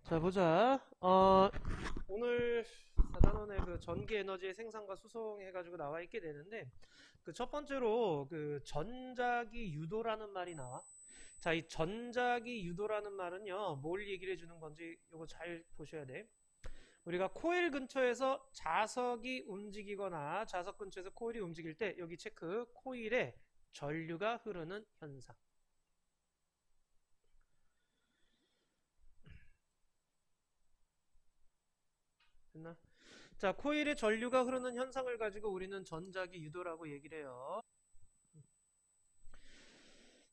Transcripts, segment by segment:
자, 보자. 오늘 4단원의 그 전기 에너지의 생산과 수송 해가지고 나와 있게 되는데, 그 첫 번째로 그 전자기 유도라는 말이 나와. 자, 이 전자기 유도라는 말은요, 뭘 얘기를 해주는 건지 요거 잘 보셔야 돼. 우리가 코일 근처에서 자석이 움직이거나 자석 근처에서 코일이 움직일 때, 여기 체크, 코일에 전류가 흐르는 현상. 됐나? 자, 코일에 전류가 흐르는 현상을 가지고 우리는 전자기 유도라고 얘기를 해요.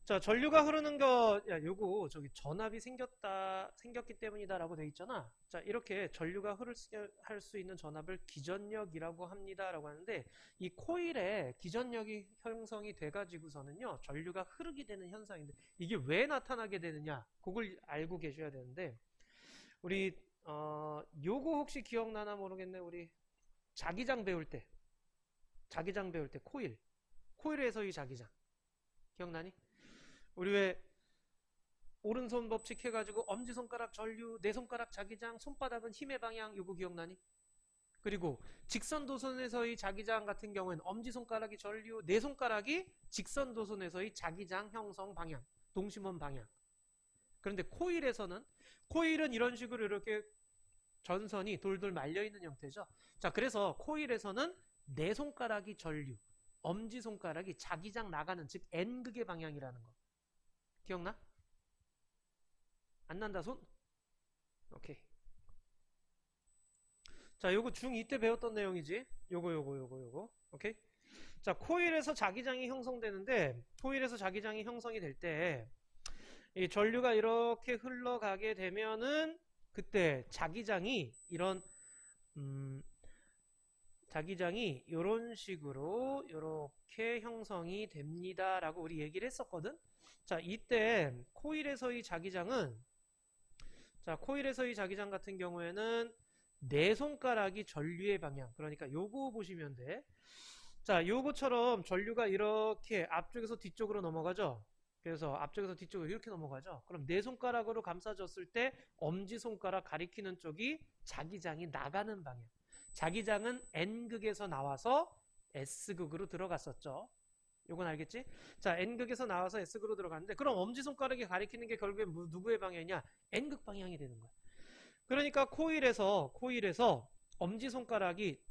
자, 전류가 흐르는 거, 야, 요거, 전압이 생겼기 때문이다라고 돼 있잖아. 자, 이렇게 전류가 할 수 있는 전압을 기전력이라고 합니다라고 하는데, 이 코일에 기전력이 형성이 돼가지고서는요, 전류가 흐르게 되는 현상인데, 이게 왜 나타나게 되느냐, 그걸 알고 계셔야 되는데, 우리, 요거 혹시 기억나나 모르겠네. 우리 자기장 배울 때 코일에서 이 자기장. 기억나니? 우리 왜 오른손 법칙 해가지고 엄지손가락 전류, 내 손가락 자기장, 손바닥은 힘의 방향, 요거 기억나니? 그리고 직선 도선에서의 자기장 같은 경우에는 엄지손가락이 전류, 내 손가락이 직선 도선에서의 자기장 형성 방향, 동심원 방향. 그런데 코일은 이런 식으로 이렇게 전선이 돌돌 말려있는 형태죠. 자, 그래서 코일에서는 내 손가락이 전류, 엄지손가락이 자기장 나가는, 즉 N극의 방향이라는 거. 기억나? 안 난다 손? 오케이. 자, 요거 중2 때 배웠던 내용이지. 요거. 오케이. 자, 코일에서 자기장이 형성되는데, 코일에서 자기장이 형성이 될 때, 이 전류가 이렇게 흘러가게 되면은, 그때 자기장이 이런 식으로 이렇게 형성이 됩니다라고 우리 얘기를 했었거든. 자, 이때 코일에서의 자기장 같은 경우에는 내 손가락이 전류의 방향. 그러니까 요거 보시면 돼. 자, 요거처럼 전류가 이렇게 앞쪽에서 뒤쪽으로 넘어가죠. 그래서 앞쪽에서 뒤쪽으로 이렇게 넘어가죠. 그럼 내 손가락으로 감싸줬을 때 엄지손가락 가리키는 쪽이 자기장이 나가는 방향. 자기장은 N극에서 나와서 S극으로 들어갔었죠. 요건 알겠지? 자, N극에서 나와서 S극으로 들어갔는데, 그럼 엄지손가락이 가리키는 게 결국에 누구의 방향이냐? N극 방향이 되는 거야. 그러니까 코일에서 엄지손가락이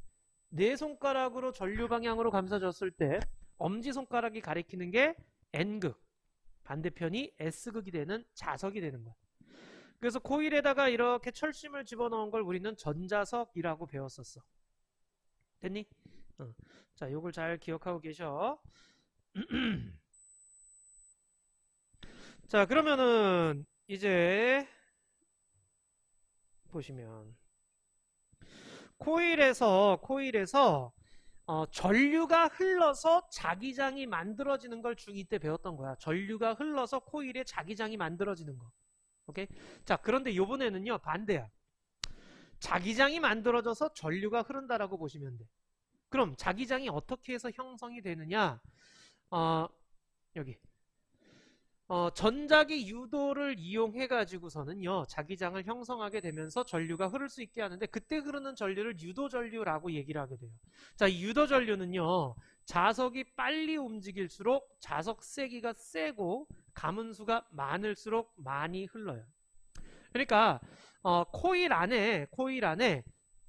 내 손가락으로 전류 방향으로 감싸줬을 때 엄지손가락이 가리키는 게 N극, 반대편이 S극이 되는 자석이 되는 거야. 그래서 코일에다가 이렇게 철심을 집어넣은 걸 우리는 전자석이라고 배웠었어. 됐니? 자, 요걸 잘 기억하고 계셔. 자, 그러면은 이제 보시면 코일에서 전류가 흘러서 자기장이 만들어지는 걸 중2 때 배웠던 거야. 전류가 흘러서 코일에 자기장이 만들어지는 거. 오케이? 자, 그런데 요번에는요, 반대야. 자기장이 만들어져서 전류가 흐른다라고 보시면 돼. 그럼 자기장이 어떻게 해서 형성이 되느냐? 여기. 전자기 유도를 이용해 가지고서는요, 자기장을 형성하게 되면서 전류가 흐를 수 있게 하는데, 그때 흐르는 전류를 유도전류라고 얘기를 하게 돼요. 자, 이 유도전류는요, 자석이 빨리 움직일수록 자석 세기가 세고 가문수가 많을수록 많이 흘러요. 그러니까 코일 안에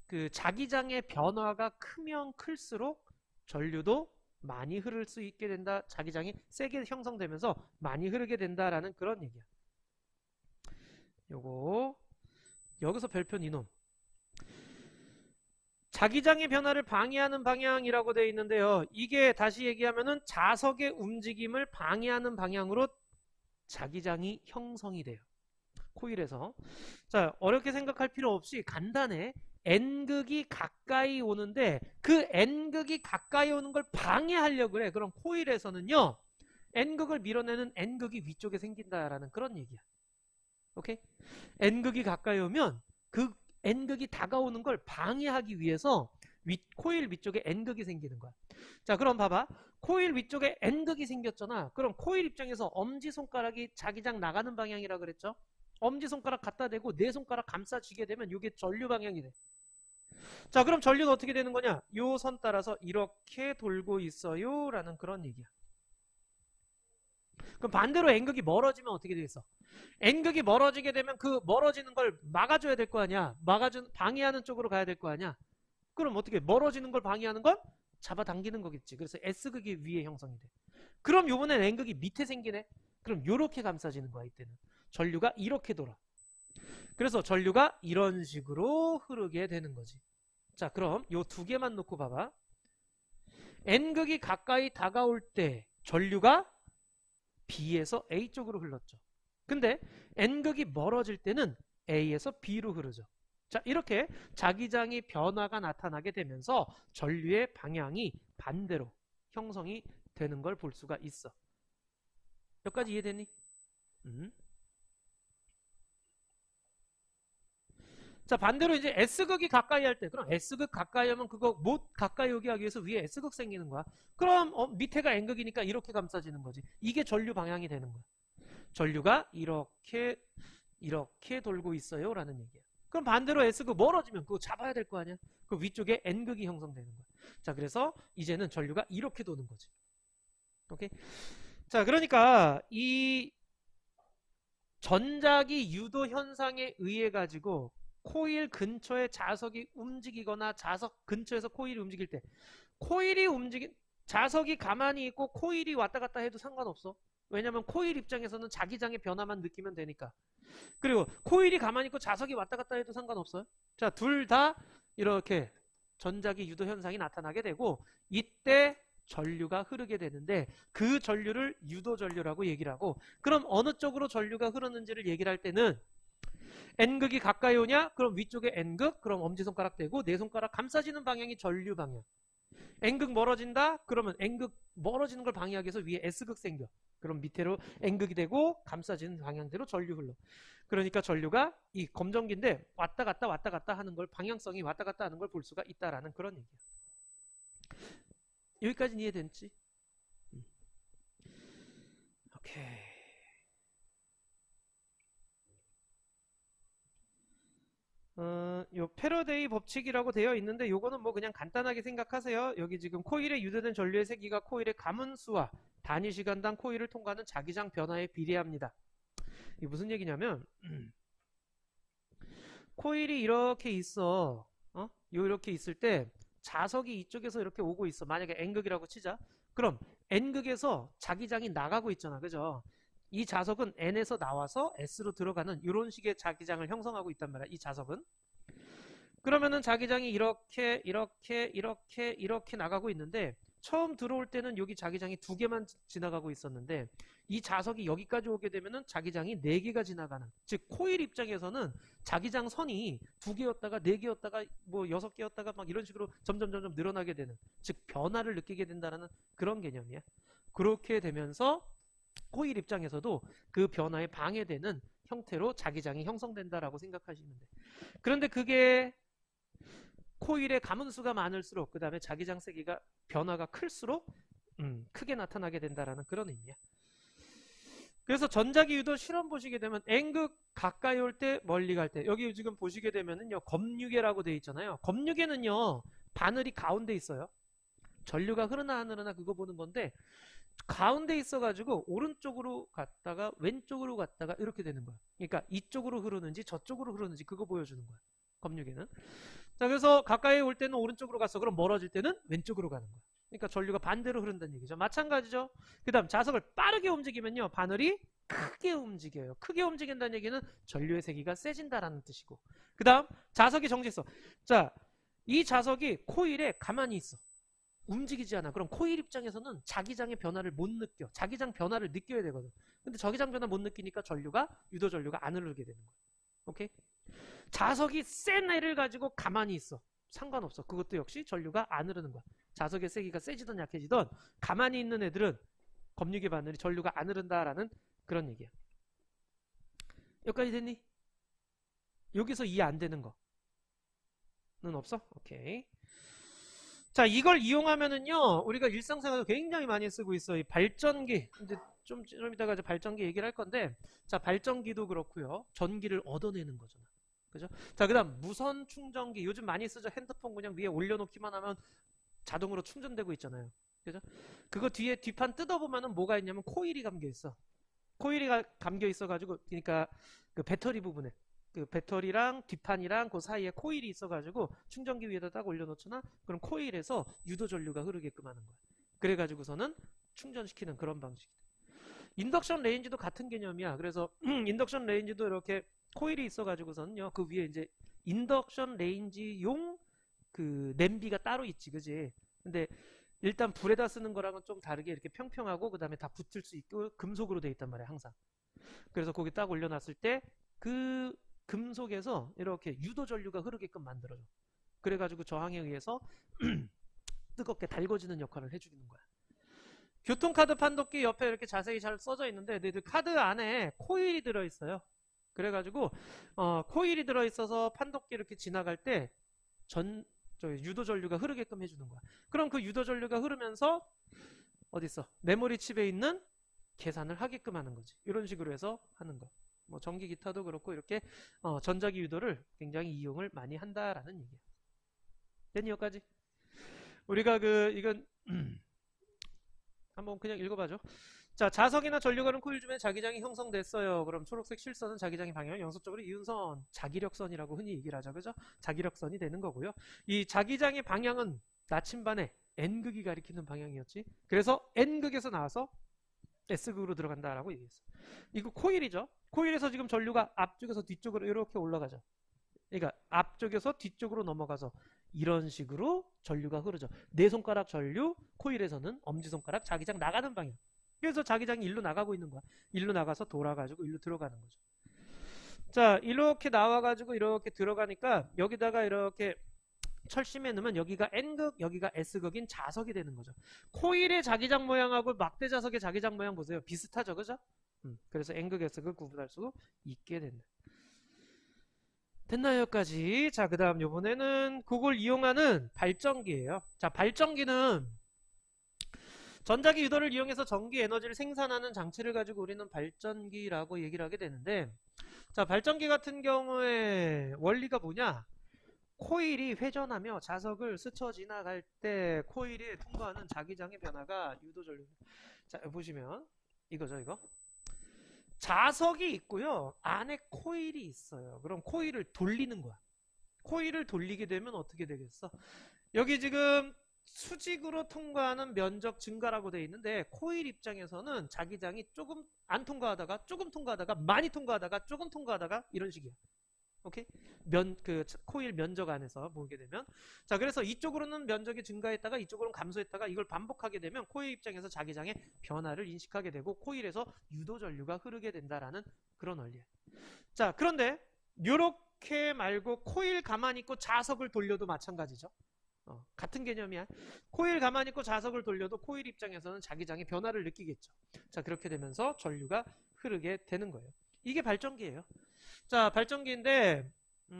그 자기장의 변화가 크면 클수록 전류도 많이 흐를 수 있게 된다. 자기장이 세게 형성되면서 많이 흐르게 된다라는 그런 얘기야. 요거 여기서 별표 니놈. 자기장의 변화를 방해하는 방향이라고 되어 있는데요. 이게 다시 얘기하면은 자석의 움직임을 방해하는 방향으로 자기장이 형성이 돼요. 코일에서. 자, 어렵게 생각할 필요 없이 간단해. N극이 가까이 오는데 그 N극이 가까이 오는 걸 방해하려고 그래. 그럼 코일에서는요, N극을 밀어내는 N극이 위쪽에 생긴다라는 그런 얘기야. 오케이? N극이 가까이 오면 그 N극이 다가오는 걸 방해하기 위해서 코일 위쪽에 N극이 생기는 거야. 자, 그럼 봐봐. 코일 위쪽에 N극이 생겼잖아. 그럼 코일 입장에서 엄지손가락이 자기장 나가는 방향이라 그랬죠? 엄지손가락 갖다 대고 네 손가락 감싸쥐게 되면 이게 전류 방향이 돼. 자, 그럼 전류는 어떻게 되는 거냐? 요 선 따라서 이렇게 돌고 있어요 라는 그런 얘기야. 그럼 반대로 N극이 멀어지면 어떻게 되겠어? N극이 멀어지게 되면 그 멀어지는 걸 막아줘야 될 거 아니야. 방해하는 쪽으로 가야 될 거 아니야. 그럼 어떻게 멀어지는 걸 방해하는 건 잡아당기는 거겠지. 그래서 S극이 위에 형성이 돼. 그럼 요번엔 N극이 밑에 생기네. 그럼 요렇게 감싸지는 거야. 이때는 전류가 이렇게 돌아. 그래서 전류가 이런 식으로 흐르게 되는 거지. 자, 그럼 요 두 개만 놓고 봐봐. N극이 가까이 다가올 때 전류가 B에서 A 쪽으로 흘렀죠. 근데 N극이 멀어질 때는 A에서 B로 흐르죠. 자, 이렇게 자기장의 변화가 나타나게 되면서 전류의 방향이 반대로 형성이 되는 걸 볼 수가 있어. 여기까지 이해되니? 자, 반대로 이제 S극이 가까이 할 때, 그럼 S극 가까이 하면 그거 못 가까이 오게 하기 위해서 위에 S극 생기는 거야. 그럼 밑에가 N극이니까 이렇게 감싸지는 거지. 이게 전류 방향이 되는 거야. 전류가 이렇게 돌고 있어요 라는 얘기야. 그럼 반대로 S극 멀어지면 그거 잡아야 될 거 아니야. 그 위쪽에 N극이 형성되는 거야. 자, 그래서 이제는 전류가 이렇게 도는 거지. 오케이? 자, 그러니까 이 전자기 유도 현상에 의해 가지고 코일 근처에 자석이 움직이거나 자석 근처에서 코일이 움직일 때 자석이 가만히 있고 코일이 왔다 갔다 해도 상관없어. 왜냐면 코일 입장에서는 자기장의 변화만 느끼면 되니까. 그리고 코일이 가만히 있고 자석이 왔다 갔다 해도 상관없어요. 자, 둘 다 이렇게 전자기 유도 현상이 나타나게 되고 이때 전류가 흐르게 되는데 그 전류를 유도 전류라고 얘기를 하고, 그럼 어느 쪽으로 전류가 흐르는지를 얘기를 할 때는 N극이 가까이 오냐? 그럼 위쪽에 N극, 그럼 엄지손가락 대고 네 손가락 감싸지는 방향이 전류 방향. N극 멀어진다? 그러면 N극 멀어지는 걸 방해하기 위해서 위에 S극 생겨. 그럼 밑으로 N극이 되고 감싸지는 방향대로 전류 흘러. 그러니까 전류가 이 검정기인데 왔다 갔다 하는 걸, 방향성이 왔다 갔다 하는 걸 볼 수가 있다라는 그런 얘기야. 여기까지는 이해됐지? 오케이. 요 패러데이 법칙이라고 되어 있는데 요거는 뭐 그냥 간단하게 생각하세요. 여기 지금 코일에 유도된 전류의 세기가 코일의 가문수와 단위 시간당 코일을 통과하는 자기장 변화에 비례합니다. 이게 무슨 얘기냐면 코일이 이렇게 있어. 이렇게 있을 때 자석이 이쪽에서 이렇게 오고 있어. 만약에 N극이라고 치자. 그럼 N극에서 자기장이 나가고 있잖아. 그죠? 이 자석은 N에서 나와서 S로 들어가는 이런 식의 자기장을 형성하고 있단 말이야. 이 자석은. 그러면은 자기장이 이렇게 나가고 있는데 처음 들어올 때는 여기 자기장이 두 개만 지나가고 있었는데 이 자석이 여기까지 오게 되면은 자기장이 네 개가 지나가는, 즉 코일 입장에서는 자기장 선이 두 개였다가 네 개였다가 뭐 여섯 개였다가 막 이런 식으로 점점 늘어나게 되는, 즉 변화를 느끼게 된다는 그런 개념이야. 그렇게 되면서 코일 입장에서도 그 변화에 방해되는 형태로 자기장이 형성된다라고 생각하시면 돼. 그런데 그게 코일의 가문수가 많을수록 그 다음에 자기장 세기가 변화가 클수록 크게 나타나게 된다라는 그런 의미야. 그래서 전자기 유도 실험 보시게 되면 N극 가까이 올 때 멀리 갈 때, 여기 지금 보시게 되면은요 검유계라고 되어 있잖아요. 검유계는요 바늘이 가운데 있어요. 전류가 흐르나 안 흐르나 그거 보는 건데 가운데 있어가지고 오른쪽으로 갔다가 왼쪽으로 갔다가 이렇게 되는 거야. 그러니까 이쪽으로 흐르는지 저쪽으로 흐르는지 그거 보여주는 거야. 검유계는. 자, 그래서 가까이 올 때는 오른쪽으로 갔어. 그럼 멀어질 때는 왼쪽으로 가는 거야. 그러니까 전류가 반대로 흐른다는 얘기죠. 마찬가지죠. 그 다음 자석을 빠르게 움직이면요 바늘이 크게 움직여요. 크게 움직인다는 얘기는 전류의 세기가 세진다라는 뜻이고, 그 다음 자석이 정지했어. 자, 이 자석이 코일에 가만히 있어. 움직이지 않아. 그럼 코일 입장에서는 자기장의 변화를 못 느껴. 자기장 변화를 느껴야 되거든. 근데 자기장 변화 못 느끼니까 유도 전류가 안 흐르게 되는 거야. 오케이? 자석이 센 애를 가지고 가만히 있어. 상관없어. 그것도 역시 전류가 안 흐르는 거야. 자석의 세기가 세지든 약해지든 가만히 있는 애들은 검유계 바늘이 전류가 안 흐른다라는 그런 얘기야. 여기까지 됐니? 여기서 이해 안 되는 거는 없어? 오케이. 자, 이걸 이용하면은요, 우리가 일상생활에서 굉장히 많이 쓰고 있어요. 이 발전기. 이제 좀 이따가 이제 발전기 얘기를 할 건데, 자, 발전기도 그렇고요. 전기를 얻어내는 거잖아. 그죠? 자, 그 다음, 무선 충전기. 요즘 많이 쓰죠. 핸드폰 그냥 위에 올려놓기만 하면 자동으로 충전되고 있잖아요. 그죠? 그거 뒤에 뒷판 뜯어보면은 뭐가 있냐면 코일이 감겨 있어. 코일이 감겨 있어가지고, 그러니까 그 배터리 부분에. 그 배터리랑 뒷판이랑 그 사이에 코일이 있어가지고 충전기 위에다 딱 올려놓잖아. 그럼 코일에서 유도 전류가 흐르게끔 하는 거야. 그래가지고서는 충전시키는 그런 방식이다. 인덕션 레인지도 같은 개념이야. 그래서 인덕션 레인지도 이렇게 코일이 있어가지고서는요. 그 위에 이제 인덕션 레인지용 그 냄비가 따로 있지, 그지? 근데 일단 불에다 쓰는 거랑은 좀 다르게 이렇게 평평하고 그 다음에 다 붙을 수 있고 금속으로 돼 있단 말이야, 항상. 그래서 거기 딱 올려놨을 때 그 금속에서 이렇게 유도 전류가 흐르게끔 만들어줘. 그래가지고 저항에 의해서 뜨겁게 달궈지는 역할을 해주는 거야. 교통카드 판독기 옆에 이렇게 자세히 잘 써져 있는데 너희들 카드 안에 코일이 들어있어요. 그래가지고 코일이 들어있어서 판독기 이렇게 지나갈 때 유도 전류가 흐르게끔 해주는 거야. 그럼 그 유도 전류가 흐르면서 어딨어? 메모리 칩에 있는 계산을 하게끔 하는 거지. 이런 식으로 해서 하는 거. 뭐 전기 기타도 그렇고 이렇게 전자기 유도를 굉장히 이용을 많이 한다라는 얘기야. 됐니 여기까지? 우리가 이건 한번 그냥 읽어봐줘. 자, 자석이나 전류가는 코일 주변에 자기장이 형성됐어요. 그럼 초록색 실선은 자기장의 방향을 영속적으로 이은 선, 자기력선이라고 흔히 얘기를 하죠. 그죠? 자기력선이 되는 거고요. 이 자기장의 방향은 나침반에 N극이 가리키는 방향이었지. 그래서 N극에서 나와서 S극으로 들어간다라고 얘기했어. 이거 코일이죠. 코일에서 지금 전류가 앞쪽에서 뒤쪽으로 이렇게 올라가죠. 그러니까 앞쪽에서 뒤쪽으로 넘어가서 이런 식으로 전류가 흐르죠. 네 손가락 전류, 코일에서는 엄지손가락 자기장 나가는 방향. 그래서 자기장이 일로 나가고 있는 거야. 일로 나가서 돌아가지고 일로 들어가는 거죠. 자, 이렇게 나와가지고 이렇게 들어가니까 여기다가 이렇게 철심에 넣으면 여기가 N극, 여기가 S극인 자석이 되는 거죠. 코일의 자기장 모양하고 막대 자석의 자기장 모양 보세요. 비슷하죠, 그죠? 그래서 N극, S극 구분할 수 있게 된다. 됐나요, 여기까지? 자, 그 다음 요번에는 그걸 이용하는 발전기예요. 자, 발전기는 전자기 유도를 이용해서 전기 에너지를 생산하는 장치를 가지고 우리는 발전기라고 얘기를 하게 되는데, 자, 발전기 같은 경우에 원리가 뭐냐? 코일이 회전하며 자석을 스쳐 지나갈 때 코일에 통과하는 자기장의 변화가 유도전류. 자, 보시면 이거죠, 이거. 자석이 있고요. 안에 코일이 있어요. 그럼 코일을 돌리는 거야. 코일을 돌리게 되면 어떻게 되겠어? 여기 지금 수직으로 통과하는 면적 증가라고 되어 있는데 코일 입장에서는 자기장이 조금 안 통과하다가 조금 통과하다가 많이 통과하다가 조금 통과하다가 이런 식이야. 오케이? 코일 면적 안에서 보게 되면. 자, 그래서 이쪽으로는 면적이 증가했다가 이쪽으로는 감소했다가 이걸 반복하게 되면 코일 입장에서 자기장의 변화를 인식하게 되고 코일에서 유도 전류가 흐르게 된다라는 그런 원리예요. 자, 그런데 요렇게 말고 코일 가만히 있고 자석을 돌려도 마찬가지죠. 같은 개념이야. 코일 가만히 있고 자석을 돌려도 코일 입장에서는 자기장의 변화를 느끼겠죠. 자, 그렇게 되면서 전류가 흐르게 되는 거예요. 이게 발전기예요. 자, 발전기인데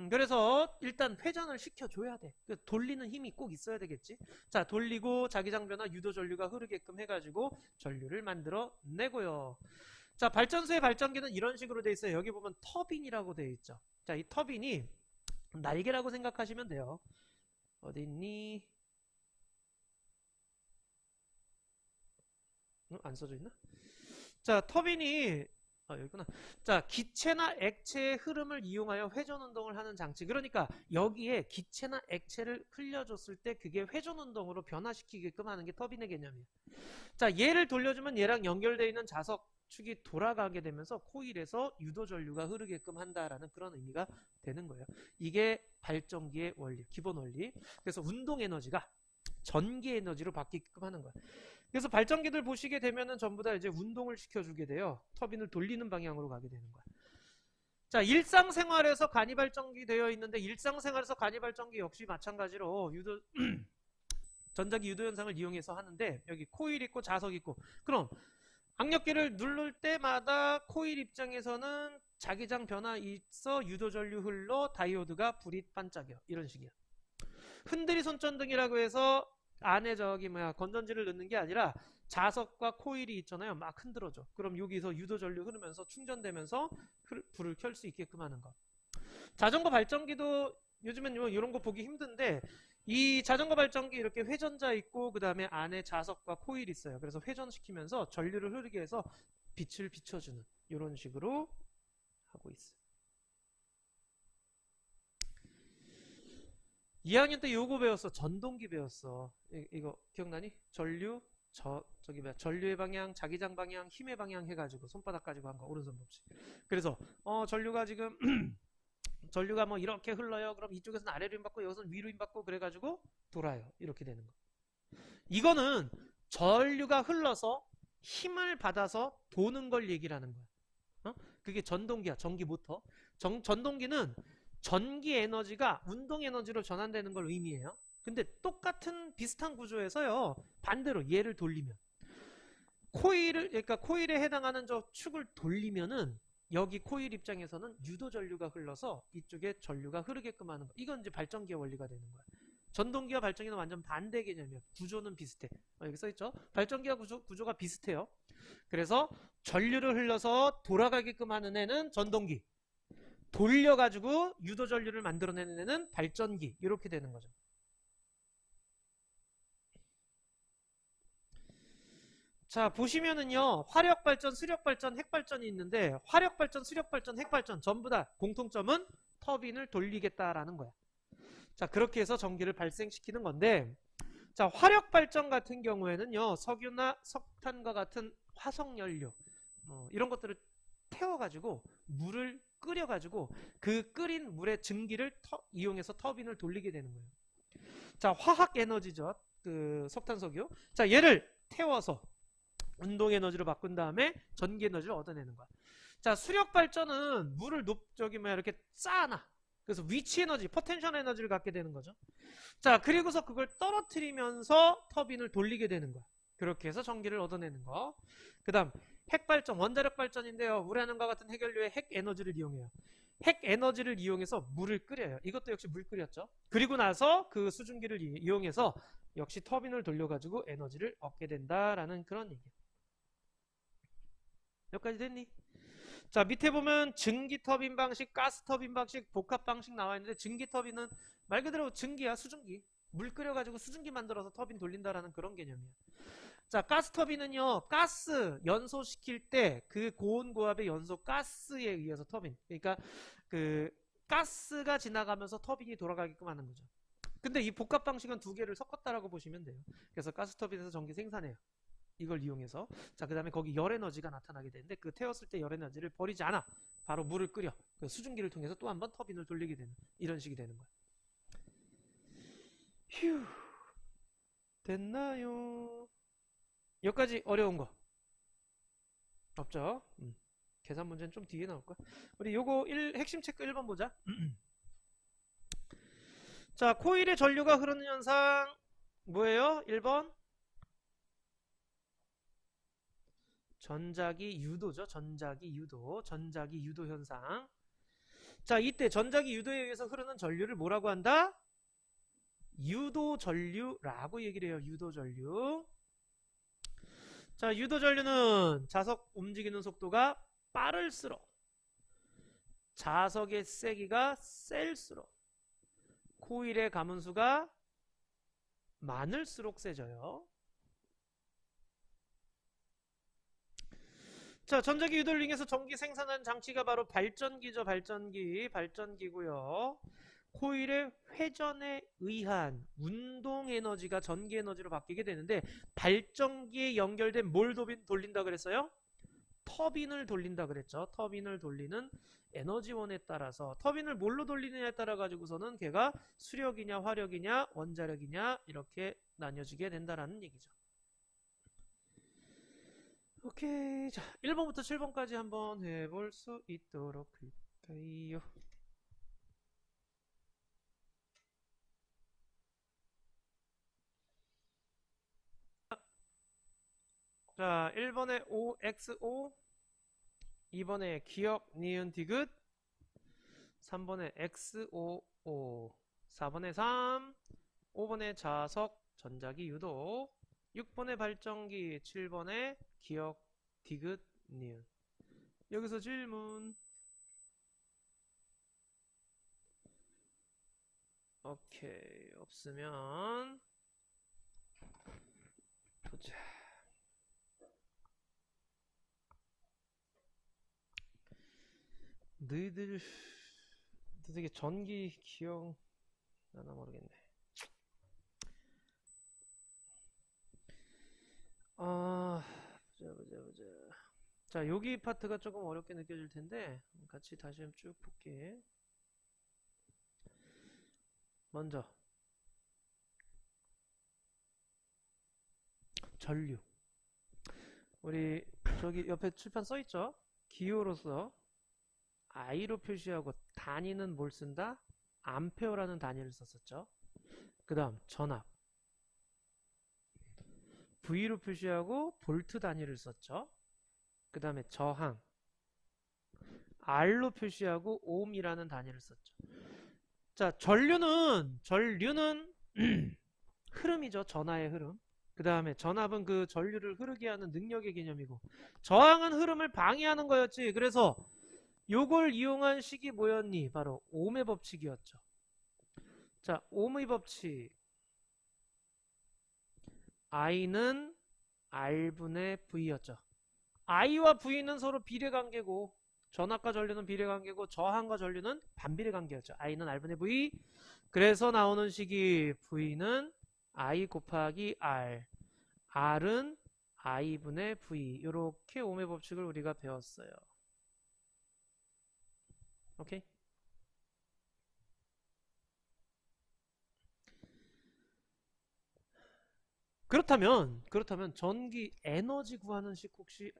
그래서 일단 회전을 시켜줘야 돼. 돌리는 힘이 꼭 있어야 되겠지. 자, 돌리고 자기장 변화 유도 전류가 흐르게끔 해가지고 전류를 만들어 내고요. 자, 발전소의 발전기는 이런 식으로 돼 있어요. 여기 보면 터빈이라고 돼 있죠. 자, 이 터빈이 날개라고 생각하시면 돼요. 어디 있니? 안 써져 있나? 자, 터빈이 여기구나. 자, 기체나 액체의 흐름을 이용하여 회전 운동을 하는 장치. 그러니까 여기에 기체나 액체를 흘려줬을 때 그게 회전 운동으로 변화시키게끔 하는 게 터빈의 개념이에요. 자, 얘를 돌려주면 얘랑 연결되어 있는 자석 축이 돌아가게 되면서 코일에서 유도 전류가 흐르게끔 한다라는 그런 의미가 되는 거예요. 이게 발전기의 원리, 기본 원리. 그래서 운동 에너지가 전기 에너지로 바뀌게끔 하는 거예요. 그래서 발전기들 보시게 되면은 전부 다 이제 운동을 시켜주게 돼요. 터빈을 돌리는 방향으로 가게 되는 거야. 자, 일상생활에서 간이발전기 되어 있는데 일상생활에서 간이발전기 역시 마찬가지로 전자기 유도 현상을 이용해서 하는데 여기 코일 있고 자석 있고 그럼 악력계를 누를 때마다 코일 입장에서는 자기장 변화 있어 유도 전류 흘러 다이오드가 불이 반짝여. 이런 식이야. 흔들이 손전등이라고 해서 안에 저기 뭐야 건전지를 넣는 게 아니라 자석과 코일이 있잖아요. 막 흔들어줘. 그럼 여기서 유도 전류 흐르면서 충전되면서 불을 켤 수 있게끔 하는 거. 자전거 발전기도 요즘엔 이런 거 보기 힘든데 이 자전거 발전기 이렇게 회전자 있고 그 다음에 안에 자석과 코일이 있어요. 그래서 회전시키면서 전류를 흐르게 해서 빛을 비춰주는 이런 식으로 하고 있어요. 2학년 때 요거 배웠어. 전동기 배웠어. 이거 기억나니? 저기 뭐야 전류의 방향, 자기장 방향, 힘의 방향 해가지고 손바닥 가지고 한 거 오른손 법칙. 그래서 전류가 지금 전류가 뭐 이렇게 흘러요. 그럼 이쪽에서는 아래로 힘받고 여기서는 위로 힘받고 그래가지고 돌아요. 이렇게 되는 거. 이거는 전류가 흘러서 힘을 받아서 도는 걸 얘기를 하는 거야. 그게 전동기야. 전기 모터. 전동기는 전기 에너지가 운동 에너지로 전환되는 걸 의미해요. 근데 똑같은 비슷한 구조에서요. 반대로 얘를 돌리면 그러니까 코일에 해당하는 저 축을 돌리면은 여기 코일 입장에서는 유도 전류가 흘러서 이쪽에 전류가 흐르게끔 하는 거. 이건 이제 발전기의 원리가 되는 거야. 전동기와 발전기는 완전 반대 개념이야. 구조는 비슷해. 여기 써있죠? 발전기와 구조가 비슷해요. 그래서 전류를 흘려서 돌아가게끔 하는 애는 전동기. 돌려가지고 유도 전류를 만들어내는 애는 발전기. 이렇게 되는 거죠. 자, 보시면은요, 화력발전, 수력발전, 핵발전이 있는데, 화력발전, 수력발전, 핵발전, 전부 다 공통점은 터빈을 돌리겠다라는 거야. 자, 그렇게 해서 전기를 발생시키는 건데, 자, 화력발전 같은 경우에는요, 석유나 석탄과 같은 화석연료, 이런 것들을 태워가지고, 물을 끓여가지고, 그 끓인 물의 증기를 이용해서 터빈을 돌리게 되는 거예요. 자, 화학에너지죠. 그 석탄, 석유. 자, 얘를 태워서, 운동 에너지로 바꾼 다음에 전기 에너지를 얻어내는 거야. 자, 수력 발전은 물을 이렇게 쌓아놔. 그래서 위치 에너지, 포텐셜 에너지를 갖게 되는 거죠. 자, 그리고서 그걸 떨어뜨리면서 터빈을 돌리게 되는 거야. 그렇게 해서 전기를 얻어내는 거. 그 다음, 핵발전, 원자력 발전인데요. 우라늄과 같은 핵연료의 핵 에너지를 이용해요. 핵 에너지를 이용해서 물을 끓여요. 이것도 역시 물 끓였죠. 그리고 나서 그 수증기를 이용해서 역시 터빈을 돌려가지고 에너지를 얻게 된다라는 그런 얘기예요. 여기까지 됐니? 자, 밑에 보면 증기터빈 방식, 가스터빈 방식, 복합 방식 나와 있는데 증기터빈은 말 그대로 증기야, 수증기. 물 끓여가지고 수증기 만들어서 터빈 돌린다라는 그런 개념이야. 자, 가스터빈은요, 가스 연소시킬 때 그 고온고압의 연소 가스에 의해서 터빈. 그러니까 그 가스가 지나가면서 터빈이 돌아가게끔 하는 거죠. 근데 이 복합 방식은 두 개를 섞었다라고 보시면 돼요. 그래서 가스터빈에서 전기 생산해요. 이걸 이용해서. 자, 그 다음에 거기 열에너지가 나타나게 되는데 그 태웠을 때 열에너지를 버리지 않아. 바로 물을 끓여. 그 수증기를 통해서 또 한 번 터빈을 돌리게 되는 이런 식이 되는 거야. 휴, 됐나요? 여기까지 어려운 거 없죠? 계산 문제는 좀 뒤에 나올 거야. 우리 요거 핵심 체크 1번 보자. 자, 코일에 전류가 흐르는 현상 뭐예요? 1번 전자기 유도죠. 전자기 유도 현상. 자, 이때 전자기 유도에 의해서 흐르는 전류를 뭐라고 한다? 유도 전류라고 얘기를 해요. 유도 전류. 자, 유도 전류는 자석 움직이는 속도가 빠를수록 자석의 세기가 셀수록 코일의 가문수가 많을수록 세져요. 자, 전자기 유도를 이용해서 전기 생산하는 장치가 바로 발전기죠. 발전기고요. 코일의 회전에 의한 운동 에너지가 전기 에너지로 바뀌게 되는데 발전기에 연결된 뭘 돌린다 그랬어요? 터빈을 돌린다 그랬죠. 터빈을 돌리는 에너지원에 따라서 터빈을 뭘로 돌리느냐에 따라 가지고서는 걔가 수력이냐 화력이냐 원자력이냐 이렇게 나뉘어지게 된다라는 얘기죠. 오케이. 자, 1번부터 7번까지 한번 해볼 수 있도록 할까요? 자, 1번에 OXO, 2번에 기억, 니은, 디귿, 3번에 XOO, 4번에 3, 5번에 자석, 전자기 유도. 6번의 발전기, 7번의 기억, 디귿, 니은. 여기서 질문. 오케이. 없으면 보자. 너희들 되게 전기 기억 나나 모르겠네. 보자. 자, 여기 파트가 조금 어렵게 느껴질 텐데 같이 다시 한번 쭉 볼게. 먼저 전류. 우리 저기 옆에 칠판 써있죠? 기호로서 I로 표시하고 단위는 뭘 쓴다? 암페어라는 단위를 썼었죠. 그 다음 전압 V로 표시하고 볼트 단위를 썼죠. 그 다음에 저항 R로 표시하고 옴이라는 단위를 썼죠. 자, 전류는 흐름이죠. 전하의 흐름. 그 다음에 전압은 그 전류를 흐르게 하는 능력의 개념이고, 저항은 흐름을 방해하는 거였지. 그래서 요걸 이용한 식이 뭐였니? 바로 옴의 법칙이었죠. 자, 옴의 법칙. I는 R분의 V였죠. I와 V는 서로 비례관계고, 전압과 전류는 비례관계고, 저항과 전류는 반비례관계였죠. I는 R분의 V. 그래서 나오는 식이 V는 I 곱하기 R, R은 I분의 V. 이렇게 옴의 법칙을 우리가 배웠어요. 오케이? 그렇다면 전기 에너지 구하는 식 혹시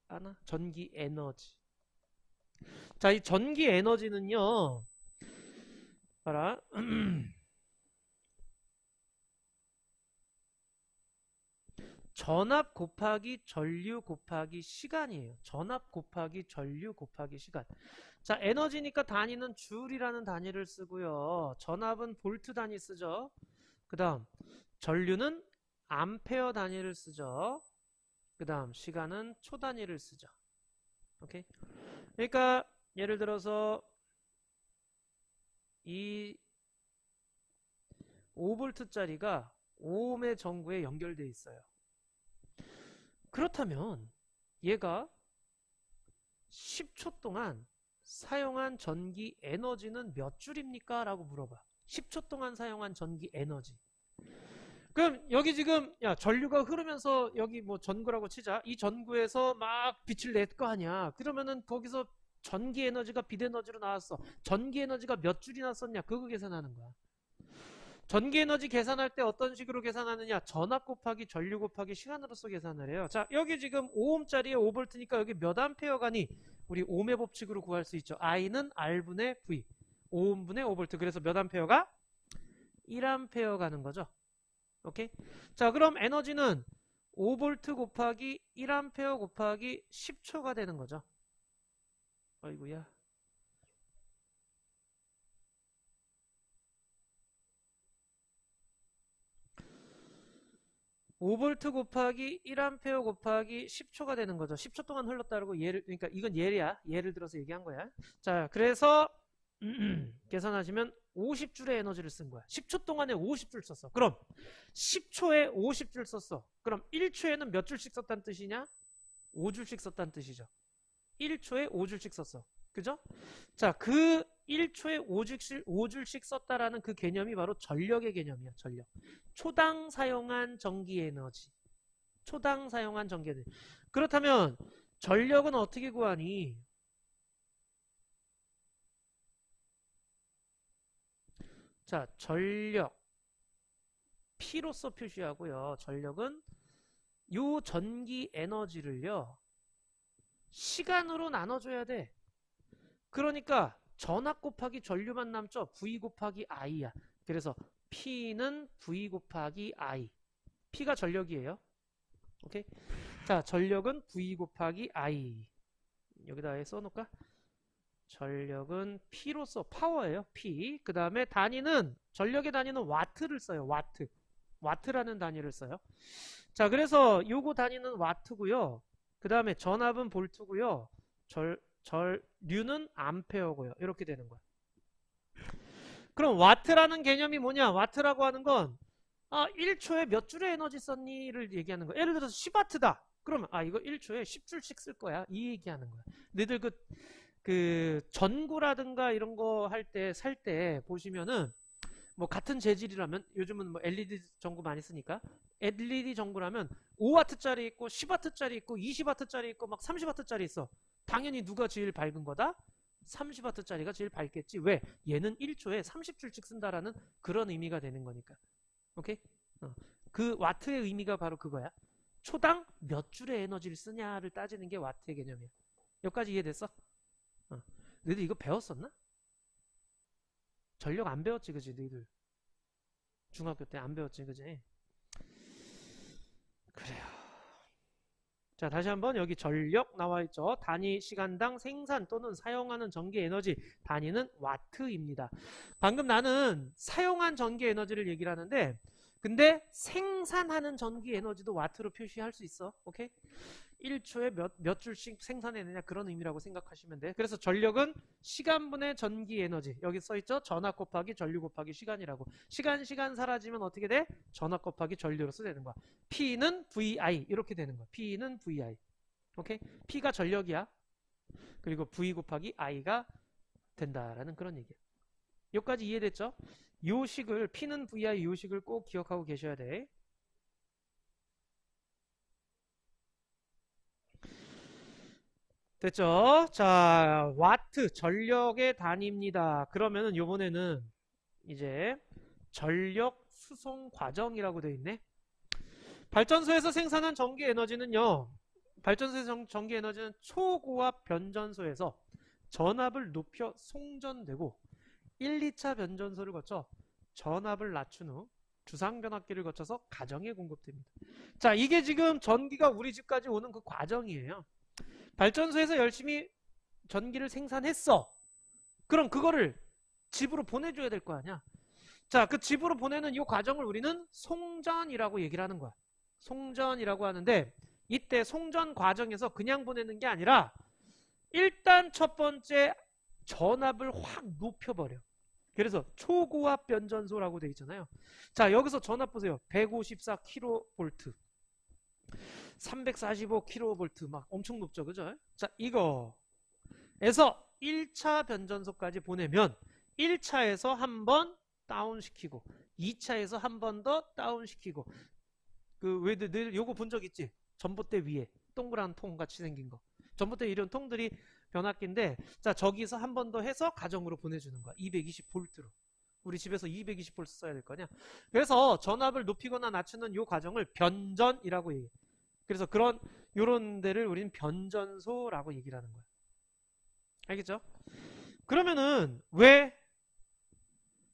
아나? 전기 에너지. 자, 이 전기 에너지는요, 봐라. 전압 곱하기 전류 곱하기 시간이에요. 전압 곱하기 전류 곱하기 시간. 자, 에너지니까 단위는 줄이라는 단위를 쓰고요. 전압은 볼트 단위 쓰죠. 그 다음 전류는 암페어 단위를 쓰죠. 그 다음 시간은 초 단위를 쓰죠. 오케이? 그러니까 예를 들어서 이 5V짜리가 5옴의 전구에 연결되어 있어요. 그렇다면 얘가 10초 동안 사용한 전기 에너지는 몇 줄입니까? 라고 물어봐. 10초 동안 사용한 전기 에너지. 그럼 여기 지금 전류가 흐르면서 여기 뭐 전구라고 치자. 이 전구에서 막 빛을 낼 거 아니야. 그러면은 거기서 전기 에너지가 빛 에너지로 나왔어. 전기 에너지가 몇 줄이나 썼냐? 그거 계산하는 거야. 전기 에너지 계산할 때 어떤 식으로 계산하느냐? 전압 곱하기 전류 곱하기 시간으로서 계산을 해요. 자, 여기 지금 5옴짜리에 5V니까 여기 몇 암페어 가니? 우리 옴의 법칙으로 구할 수 있죠. I는 R분의 V. 5옴분의 5V. 그래서 몇 암페어가? 1암페어 가는 거죠. 오케이? 자, 그럼 에너지는 5V 곱하기 1암페어 곱하기 10초가 되는 거죠. 어이구야. 5V 곱하기 1A 곱하기 10초가 되는 거죠. 10초 동안 흘렀다고 그러니까 이건 예야. 예를 들어서 얘기한 거야. 자, 그래서 계산하시면 50줄의 에너지를 쓴 거야. 10초 동안에 50줄 썼어. 그럼 10초에 50줄 썼어. 그럼 1초에는 몇 줄씩 썼다는 뜻이냐? 5줄씩 썼다는 뜻이죠. 1초에 5줄씩 썼어. 그죠? 자, 그 1초에 5줄씩 썼다라는 그 개념이 바로 전력의 개념이야. 전력. 초당 사용한 전기 에너지. 초당 사용한 전기 에너지. 그렇다면 전력은 어떻게 구하니? 자, 전력 P로서 표시하고요. 전력은 요 전기 에너지를요 시간으로 나눠줘야 돼. 그러니까 전압 곱하기 전류만 남죠. V 곱하기 I야. 그래서 P는 V 곱하기 I. P가 전력이에요. 오케이? 자, 전력은 V 곱하기 I. 여기다 써놓을까? 전력은 P로서 파워예요. P. 그 다음에 단위는 전력의 단위는 와트를 써요. 와트. 와트라는 단위를 써요. 자, 그래서 요거 단위는 와트고요. 그 다음에 전압은 볼트고요. 전류는 암페어고요. 이렇게 되는 거야. 그럼 와트라는 개념이 뭐냐? 와트라고 하는 건 1초에 몇 줄의 에너지 썼니를 얘기하는 거야. 예를 들어서 10와트다. 그러면 이거 1초에 10줄씩 쓸 거야. 이 얘기하는 거야. 너희들 그 전구라든가 이런 거 할 때 살 때 보시면은 뭐 같은 재질이라면 요즘은 뭐 LED 전구 많이 쓰니까 LED 전구라면 5와트짜리 있고 10와트짜리 있고 20와트짜리 있고 막 30와트짜리 있어. 당연히 누가 제일 밝은 거다? 30와트짜리가 제일 밝겠지. 왜? 얘는 1초에 30줄씩 쓴다라는 그런 의미가 되는 거니까. 오케이? 그 와트의 의미가 바로 그거야. 초당 몇 줄의 에너지를 쓰냐를 따지는 게 와트의 개념이야. 여기까지 이해됐어? 너희들 이거 배웠었나? 전력 안 배웠지, 그지? 너희들 중학교 때 안 배웠지, 그지? 그래요. 자, 다시 한번 여기 전력 나와 있죠. 단위 시간당 생산 또는 사용하는 전기 에너지 단위는 와트입니다. 방금 나는 사용한 전기 에너지를 얘기를 하는데 근데 생산하는 전기 에너지도 와트로 표시할 수 있어. 오케이? 1초에 몇 줄씩 생산해내냐 그런 의미라고 생각하시면 돼. 그래서 전력은 시간분의 전기 에너지. 여기 써있죠? 전압 곱하기 전류 곱하기 시간이라고. 시간 사라지면 어떻게 돼? 전압 곱하기 전류로서 되는 거야. P는 VI 이렇게 되는 거야. P는 VI. 오케이? P가 전력이야. 그리고 V 곱하기 I가 된다라는 그런 얘기야. 여기까지 이해됐죠? 요 식을 P는 VI 요 식을 꼭 기억하고 계셔야 돼. 됐죠? 자, 와트 전력의 단위입니다. 그러면은 요번에는 이제 전력 수송 과정이라고 되어 있네. 발전소에서 생산한 전기 에너지는요. 발전소에서 전기 에너지는 초고압 변전소에서 전압을 높여 송전되고 1, 2차 변전소를 거쳐 전압을 낮춘 후 주상변압기를 거쳐서 가정에 공급됩니다. 자, 이게 지금 전기가 우리 집까지 오는 그 과정이에요. 발전소에서 열심히 전기를 생산했어. 그럼 그거를 집으로 보내줘야 될 거 아니야. 자, 그 집으로 보내는 이 과정을 우리는 송전이라고 얘기를 하는 거야. 송전이라고 하는데 이때 송전 과정에서 그냥 보내는 게 아니라 일단 첫 번째 전압을 확 높여버려. 그래서 초고압 변전소라고 돼 있잖아요. 자, 여기서 전압 보세요. 154kV 345kV 막 엄청 높죠, 그죠? 자, 이거에서 1차 변전소까지 보내면 1차에서 한 번 다운시키고 2차에서 한 번 더 다운시키고 그 왜 늘 요거 본 적 있지? 전봇대 위에 동그란 통 같이 생긴 거. 전봇대 이런 통들이 변압기인데 자, 저기서 한 번 더 해서 가정으로 보내주는 거야. 220V로. 우리 집에서 220V 써야 될 거냐? 그래서 전압을 높이거나 낮추는 요 과정을 변전이라고 얘기해. 그래서 요런 데를 우리는 변전소라고 얘기를 하는 거야. 알겠죠? 그러면은 왜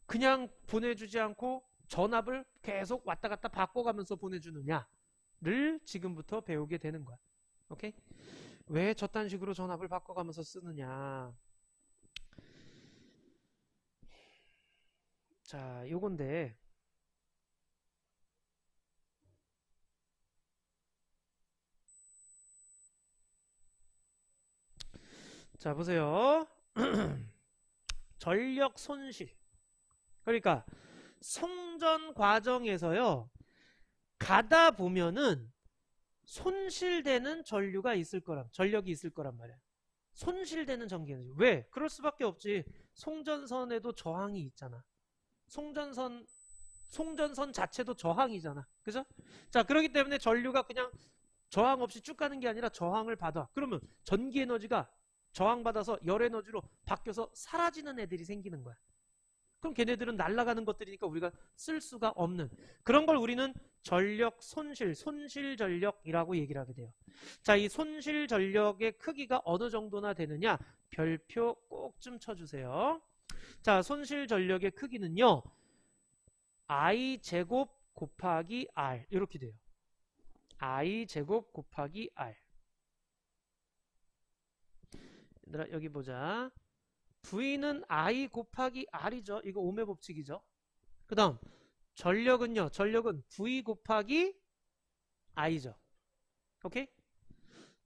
그냥 보내주지 않고 전압을 계속 왔다 갔다 바꿔가면서 보내주느냐를 지금부터 배우게 되는 거야. 오케이? 왜 저딴 식으로 전압을 바꿔가면서 쓰느냐. 자, 요건데 자, 보세요. 전력 손실. 그러니까 송전 과정에서요. 가다 보면은 손실되는 전력이 있을 거란 말이야. 손실되는 전기 에너지. 왜? 그럴 수밖에 없지. 송전선에도 저항이 있잖아. 송전선 자체도 저항이잖아. 그죠? 자, 그렇기 때문에 전류가 그냥 저항 없이 쭉 가는 게 아니라 저항을 받아. 그러면 전기 에너지가 저항받아서 열 에너지로 바뀌어서 사라지는 애들이 생기는 거야. 그럼 걔네들은 날아가는 것들이니까 우리가 쓸 수가 없는 그런 걸 우리는 전력 손실 전력이라고 얘기를 하게 돼요. 자, 이 손실 전력의 크기가 어느 정도나 되느냐 별표 꼭 좀 쳐주세요. 자, 손실 전력의 크기는요 I 제곱 곱하기 R 이렇게 돼요. I 제곱 곱하기 R. 얘들아 여기 보자. V는 I 곱하기 R이죠. 이거 오매 법칙이죠. 그 다음 전력은요. 전력은 V 곱하기 I죠. 오케이?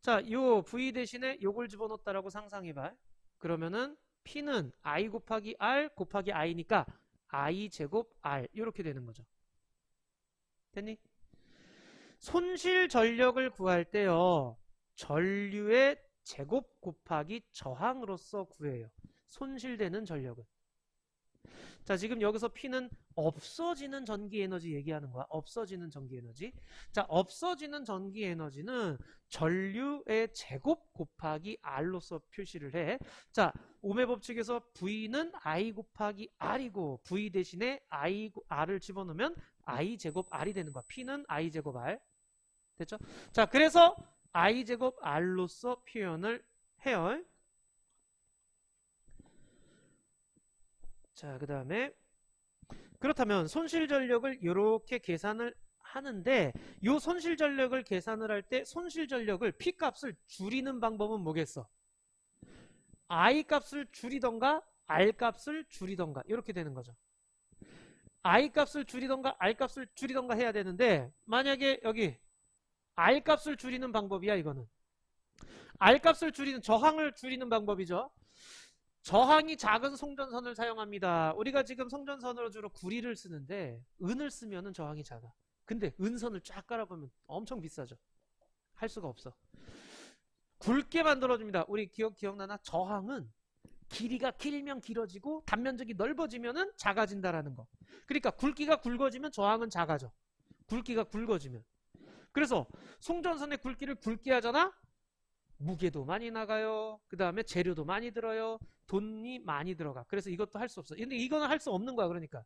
자, 요 V 대신에 요걸 집어넣었다라고 상상해봐. 그러면은 P는 I 곱하기 R 곱하기 I니까 I 제곱 R 이렇게 되는 거죠. 됐니? 손실 전력을 구할 때요. 전류의 제곱 곱하기 저항으로서 구해요. 손실되는 전력은. 자, 지금 여기서 P는 없어지는 전기 에너지 얘기하는 거야. 없어지는 전기 에너지. 자, 없어지는 전기 에너지는 전류의 제곱 곱하기 R로서 표시를 해. 자, ohm의 법칙에서 V는 I 곱하기 R이고 V 대신에 R을 집어넣으면 I 제곱 R이 되는 거야. P는 I 제곱 R. 됐죠? 자, 그래서 I 제곱 R로서 표현을 해요. 자, 그 다음에 그렇다면 손실전력을 이렇게 계산을 하는데 이 손실전력을 계산을 할 때 손실전력을 P값을 줄이는 방법은 뭐겠어? I값을 줄이던가 R값을 줄이던가 이렇게 되는 거죠. I값을 줄이던가 R값을 줄이던가 해야 되는데 만약에 여기 R값을 줄이는 방법이야 이거는. R값을 줄이는 저항을 줄이는 방법이죠. 저항이 작은 송전선을 사용합니다. 우리가 지금 송전선으로 주로 구리를 쓰는데 은을 쓰면은 저항이 작아. 근데 은선을 쫙 깔아보면 엄청 비싸죠. 할 수가 없어. 굵게 만들어줍니다. 우리 기억나나? 저항은 길이가 길면 길어지고 단면적이 넓어지면은 작아진다라는 거. 그러니까 굵기가 굵어지면 저항은 작아져. 굵기가 굵어지면. 그래서 송전선의 굵기를 굵게 하잖아? 무게도 많이 나가요. 그 다음에 재료도 많이 들어요. 돈이 많이 들어가. 그래서 이것도 할 수 없어. 근데 이거는 할 수 없는 거야. 그러니까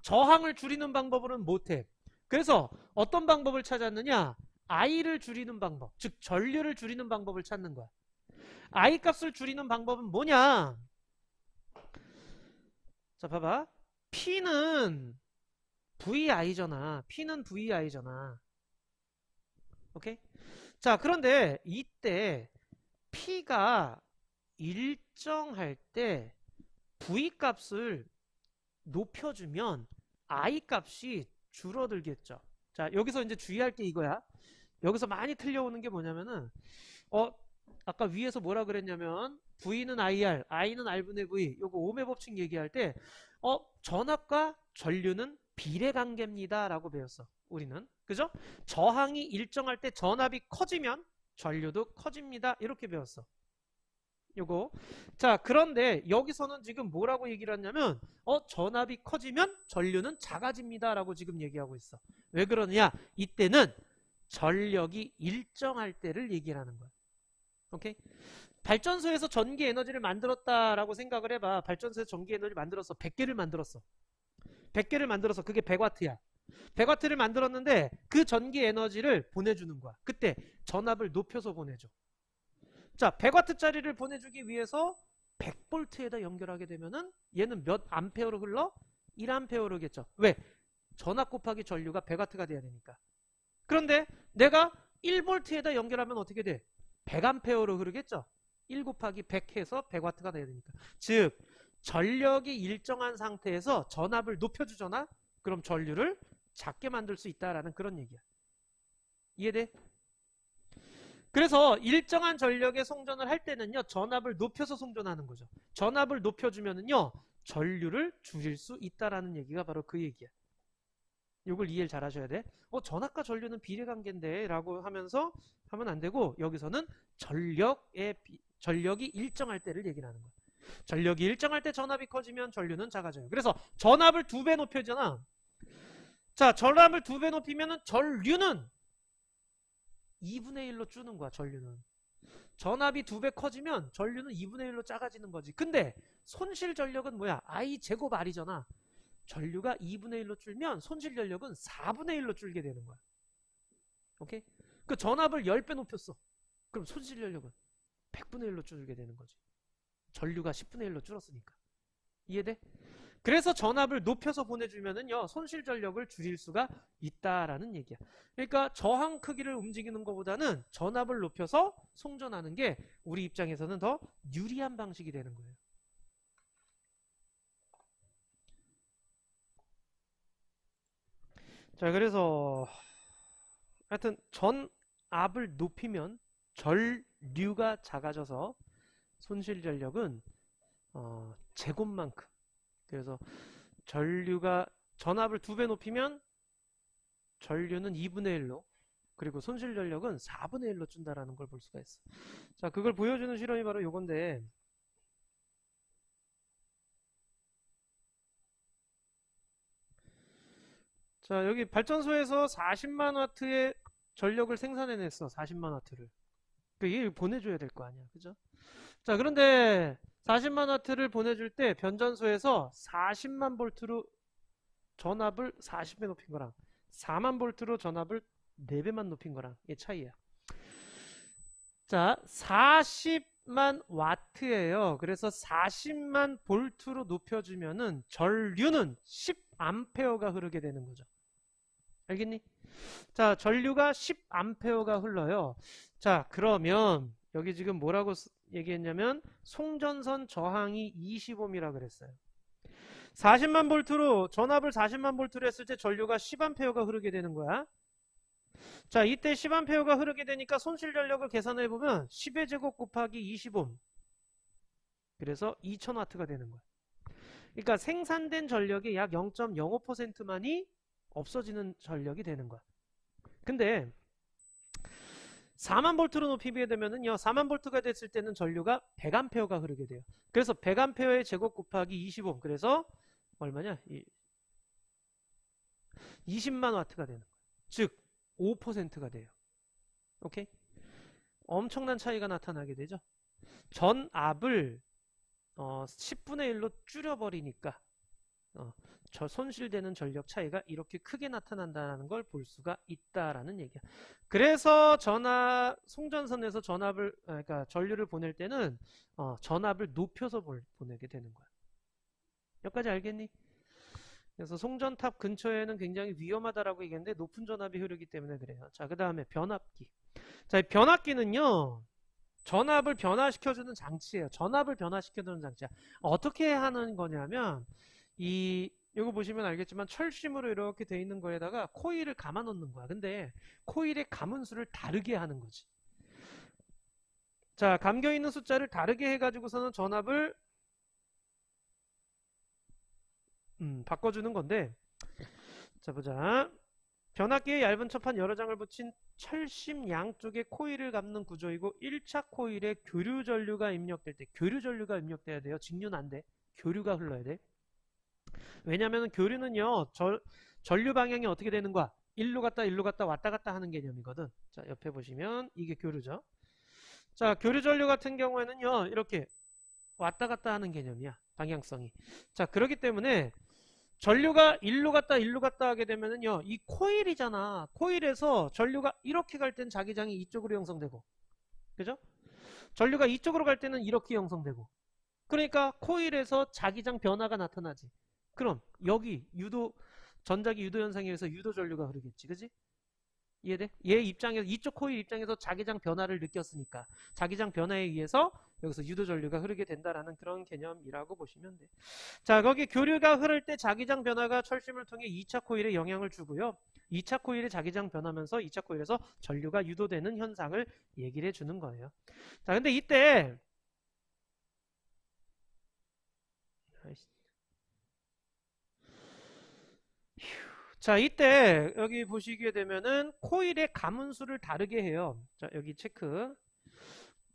저항을 줄이는 방법으로는 못해. 그래서 어떤 방법을 찾았느냐? I를 줄이는 방법, 즉 전류를 줄이는 방법을 찾는 거야. I 값을 줄이는 방법은 뭐냐? 자, 봐봐. P는 VI잖아. P는 VI잖아. 오케이? 자, 그런데 이때 P가 일정할 때 V 값을 높여주면 I 값이 줄어들겠죠. 자, 여기서 이제 주의할 게 이거야. 여기서 많이 틀려오는 게 뭐냐면은 아까 위에서 뭐라 그랬냐면 V는 IR, I는 R분의 V. 요거 ohm의 법칙 얘기할 때 전압과 전류는 비례관계입니다 라고 배웠어. 우리는. 그죠? 저항이 일정할 때 전압이 커지면 전류도 커집니다. 이렇게 배웠어. 요거. 자, 그런데 여기서는 지금 뭐라고 얘기를 하냐면 전압이 커지면 전류는 작아집니다 라고 지금 얘기하고 있어. 왜 그러느냐? 이때는 전력이 일정할 때를 얘기를 하는 거야. 오케이? 발전소에서 전기 에너지를 만들었다라고 생각을 해봐. 발전소에서 전기 에너지를 만들었어. 100개를 만들었어. 100개를 만들어서 그게 100W야. 100W를 만들었는데 그 전기 에너지를 보내주는 거야. 그때 전압을 높여서 보내줘. 자, 100W짜리를 보내주기 위해서 100V에다 연결하게 되면은 얘는 몇 암페어로 흘러? 1암페어로 겠죠. 왜? 전압 곱하기 전류가 100W가 돼야 되니까. 그런데 내가 1V에다 연결하면 어떻게 돼? 100암페어로 흐르겠죠. 1 곱하기 100 해서 100W가 돼야 되니까. 즉 전력이 일정한 상태에서 전압을 높여주잖아. 그럼 전류를 작게 만들 수 있다라는 그런 얘기야. 이해돼? 그래서 일정한 전력의 송전을 할 때는요, 전압을 높여서 송전하는 거죠. 전압을 높여주면은요, 전류를 줄일 수 있다라는 얘기가 바로 그 얘기야. 이걸 이해를 잘 하셔야 돼. 전압과 전류는 비례관계인데 라고 하면서 하면 안 되고, 여기서는 전력이 일정할 때를 얘기를 하는 거야. 전력이 일정할 때 전압이 커지면 전류는 작아져요. 그래서 전압을 2배 높여잖아. 자, 전압을 2배 높이면은 전류는 2분의 1로 줄는 거야. 전류는. 전압이 2배 커지면 전류는 2분의 1로 작아지는 거지. 근데 손실 전력은 뭐야? I 제곱 R이잖아. 전류가 2분의 1로 줄면 손실 전력은 4분의 1로 줄게 되는 거야. 오케이? 그 전압을 10배 높였어. 그럼 손실 전력은 100분의 1로 줄게 되는 거지. 전류가 10분의 1로 줄었으니까. 이해돼? 그래서 전압을 높여서 보내주면은요, 손실 전력을 줄일 수가 있다라는 얘기야. 그러니까 저항 크기를 움직이는 것보다는 전압을 높여서 송전하는 게 우리 입장에서는 더 유리한 방식이 되는 거예요. 자, 그래서 하여튼 전압을 높이면 전류가 작아져서 손실 전력은 제곱만큼. 그래서 전압을 2배 높이면 전류는 2분의 1로, 그리고 손실 전력은 4분의 1로 준다라는 걸 볼 수가 있어. 자, 그걸 보여주는 실험이 바로 요건데, 자, 여기 발전소에서 40만 와트의 전력을 생산해냈어. 40만 와트를. 이게 보내줘야 될 거 아니야. 그죠? 자, 그런데 40만 와트를 보내줄 때 변전소에서 40만 볼트로 전압을 40배 높인 거랑 4만 볼트로 전압을 4배만 높인 거랑 이 차이야. 자, 40만 와트예요. 그래서 40만 볼트로 높여주면은 전류는 10암페어가 흐르게 되는 거죠. 알겠니? 자, 전류가 10암페어가 흘러요. 자, 그러면 여기 지금 뭐라고 얘기했냐면 송전선 저항이 20옴이라 그랬어요. 40만 볼트로 전압을 40만 볼트로 했을 때 전류가 10암페어가 흐르게 되는 거야. 자, 이때 10암페어가 흐르게 되니까 손실 전력을 계산해 보면 10의 제곱 곱하기 20옴. 그래서 2000와트가 되는 거야. 그러니까 생산된 전력의 약 0.05%만이 없어지는 전력이 되는 거야. 근데 4만 볼트로 높이게 되면은요, 4만 볼트가 됐을 때는 전류가 100암페어가 흐르게 돼요. 그래서 100암페어의 제곱 곱하기 25. 그래서 얼마냐? 20만 와트가 되는 거예요. 즉 5%가 돼요. 오케이? 엄청난 차이가 나타나게 되죠. 전압을 10분의 1로 줄여버리니까 저 손실되는 전력 차이가 이렇게 크게 나타난다는 걸 볼 수가 있다라는 얘기야. 그래서 송전선에서 그러니까 전류를 보낼 때는 전압을 높여서 보내게 되는 거야. 여기까지 알겠니? 그래서 송전탑 근처에는 굉장히 위험하다라고 얘기했는데 높은 전압이 흐르기 때문에 그래요. 자, 그 다음에 변압기. 자, 변압기는요, 전압을 변화시켜주는 장치예요. 전압을 변화시켜주는 장치야. 어떻게 하는 거냐면 이거 보시면 알겠지만 철심으로 이렇게 돼 있는 거에다가 코일을 감아 놓는 거야. 근데 코일의 감은수를 다르게 하는 거지. 자, 감겨 있는 숫자를 다르게 해가지고서는 전압을 바꿔주는 건데, 자, 보자. 변압기에 얇은 첩판 여러 장을 붙인 철심 양쪽에 코일을 감는 구조이고 1차 코일에 교류 전류가 입력될 때, 교류 전류가 입력돼야 돼요. 직류는 안 돼. 교류가 흘러야 돼. 왜냐하면 교류는요, 전류 방향이 어떻게 되는 거야? 일로 갔다 왔다 갔다 하는 개념이거든. 자, 옆에 보시면 이게 교류죠. 자, 교류 전류 같은 경우에는요, 이렇게 왔다 갔다 하는 개념이야. 방향성이. 자, 그렇기 때문에 전류가 일로 갔다 하게 되면은요, 이 코일이잖아. 코일에서 전류가 이렇게 갈 땐 자기장이 이쪽으로 형성되고, 그죠? 전류가 이쪽으로 갈 때는 이렇게 형성되고. 그러니까 코일에서 자기장 변화가 나타나지. 그럼 여기 전자기 유도 현상에 의해서 유도 전류가 흐르겠지. 그지? 이해돼? 얘 입장에서, 이쪽 코일 입장에서 자기장 변화를 느꼈으니까 자기장 변화에 의해서 여기서 유도 전류가 흐르게 된다라는 그런 개념이라고 보시면 돼. 자, 거기 교류가 흐를 때 자기장 변화가 철심을 통해 2차 코일에 영향을 주고요. 2차 코일의 자기장 변하면서 2차 코일에서 전류가 유도되는 현상을 얘기를 해주는 거예요. 자, 근데 이때 자, 이때 여기 보시게 되면은 코일의 감은수를 다르게 해요. 자, 여기 체크.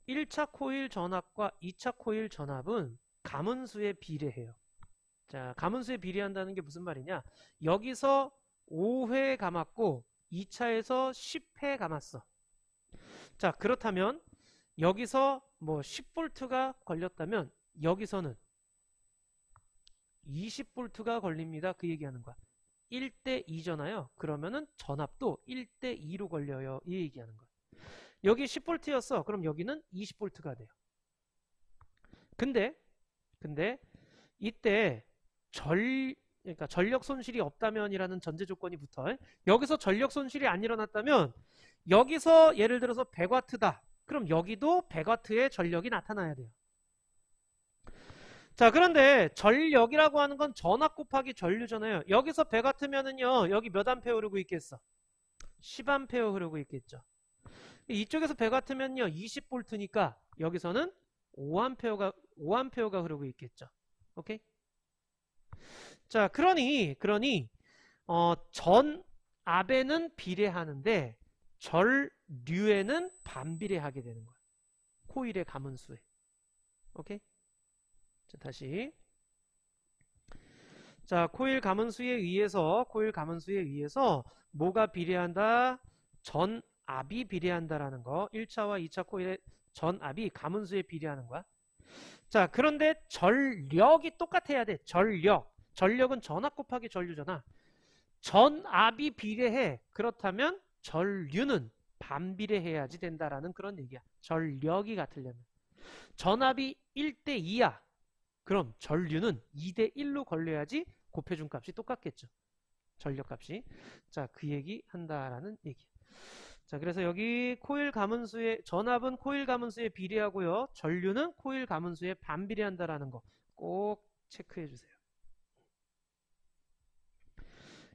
1차 코일 전압과 2차 코일 전압은 감은수에 비례해요. 자, 감은수에 비례한다는 게 무슨 말이냐? 여기서 5회 감았고 2차에서 10회 감았어. 자, 그렇다면 여기서 뭐 10볼트가 걸렸다면 여기서는 20볼트가 걸립니다. 그 얘기하는 거야. 1대 2잖아요. 그러면은 전압도 1대 2로 걸려요. 이 얘기하는 거예요. 여기 10볼트였어. 그럼 여기는 20볼트가 돼요. 근데 이때 그러니까 전력 손실이 없다면이라는 전제 조건이 붙어요. 여기서 전력 손실이 안 일어났다면 여기서 예를 들어서 100와트다. 그럼 여기도 100와트의 전력이 나타나야 돼요. 자, 그런데 전력이라고 하는 건 전압 곱하기 전류잖아요. 여기서 배 같으면은요, 여기 몇 암페어 흐르고 있겠어? 10암페어 흐르고 있겠죠. 이쪽에서 배 같으면요, 20볼트니까 여기서는 5암페어가 흐르고 있겠죠. 오케이? 자, 그러니 전압에는 비례하는데 전류에는 반비례하게 되는 거야. 코일의 가문수에. 오케이? 자, 다시. 자, 코일 가문수에 의해서 뭐가 비례한다? 전압이 비례한다라는 거. 1차와 2차 코일의 전압이 가문수에 비례하는 거야. 자, 그런데 전력이 똑같아야 돼. 전력은 전압 곱하기 전류잖아. 전압이 비례해. 그렇다면 전류는 반비례해야지 된다라는 그런 얘기야. 전력이 같으려면. 전압이 1대 2야. 그럼 전류는 2대 1로 걸려야지 곱해준 값이 똑같겠죠. 전력값이. 자, 그 얘기 한다라는 얘기. 자, 그래서 여기 코일 가문수의 전압은 코일 가문수에 비례하고요. 전류는 코일 가문수에 반비례한다라는 거 꼭 체크해 주세요.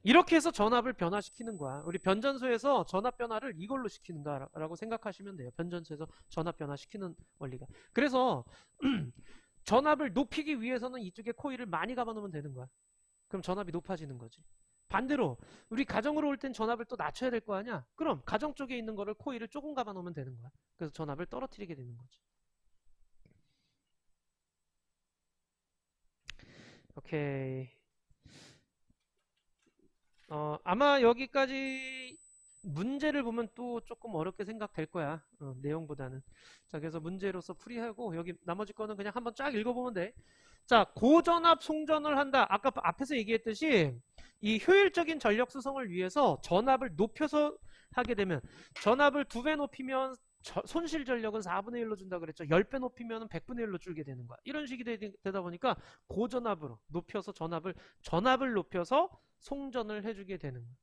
이렇게 해서 전압을 변화시키는 거야. 우리 변전소에서 전압 변화를 이걸로 시키는가라고 생각하시면 돼요. 변전소에서 전압 변화시키는 원리가. 그래서 전압을 높이기 위해서는 이쪽에 코일을 많이 감아놓으면 되는 거야. 그럼 전압이 높아지는 거지. 반대로 우리 가정으로 올 땐 전압을 또 낮춰야 될 거 아니야. 그럼 가정 쪽에 있는 거를 코일을 조금 감아놓으면 되는 거야. 그래서 전압을 떨어뜨리게 되는 거지. 오케이. 아마 여기까지 문제를 보면 또 조금 어렵게 생각될 거야. 내용보다는. 자, 그래서 문제로서 풀이하고 여기 나머지 거는 그냥 한번 쫙 읽어보면 돼. 자, 고전압 송전을 한다. 아까 앞에서 얘기했듯이 이 효율적인 전력 수송을 위해서 전압을 높여서 하게 되면 전압을 2배 높이면 손실 전력은 4분의 1로 준다 그랬죠. 10배 높이면 100분의 1로 줄게 되는 거야. 이런 식이 되다 보니까 고전압으로 높여서 전압을 높여서 송전을 해주게 되는 거야.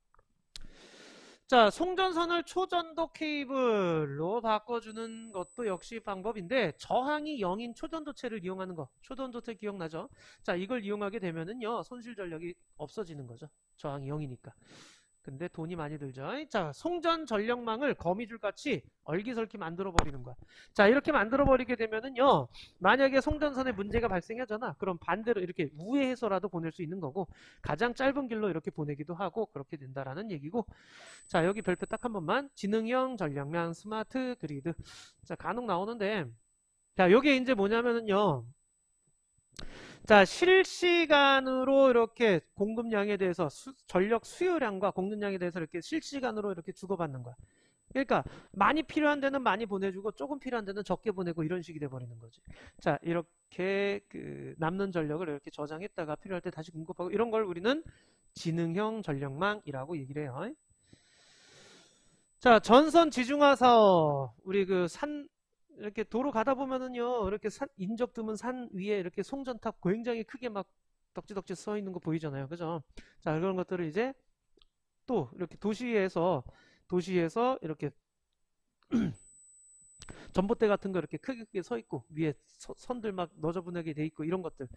자, 송전선을 초전도 케이블로 바꿔주는 것도 역시 방법인데 저항이 0인 초전도체를 이용하는 거. 초전도체 기억나죠? 자, 이걸 이용하게 되면은요, 손실 전력이 없어지는 거죠. 저항이 0이니까. 근데 돈이 많이 들죠. 자, 송전 전력망을 거미줄같이 얼기설기 만들어 버리는 거야. 자, 이렇게 만들어 버리게 되면은요, 만약에 송전선에 문제가 발생하잖아. 그럼 반대로 이렇게 우회해서라도 보낼 수 있는 거고, 가장 짧은 길로 이렇게 보내기도 하고 그렇게 된다라는 얘기고. 자, 여기 별표 딱 한 번만. 지능형 전력망 스마트 그리드. 자, 간혹 나오는데, 자, 요게 이제 뭐냐면은요, 자, 실시간으로 이렇게 공급량에 대해서 전력 수요량과 공급량에 대해서 이렇게 실시간으로 이렇게 주고받는 거야. 그러니까 많이 필요한 데는 많이 보내주고 조금 필요한 데는 적게 보내고 이런 식이 돼버리는 거지. 자, 이렇게 남는 전력을 이렇게 저장했다가 필요할 때 다시 공급하고 이런 걸 우리는 지능형 전력망이라고 얘기를 해요. 자, 전선 지중화 사업. 우리 이렇게 도로 가다 보면은요, 이렇게 인적 드문 산 위에 이렇게 송전탑 굉장히 크게 막 덕지덕지 서 있는 거 보이잖아요. 그죠? 자, 그런 것들을 이제 또 이렇게 도시에서 이렇게 전봇대 같은 거 이렇게 크게 서 있고 위에 선들 막 너저분하게 돼 있고 이런 것들.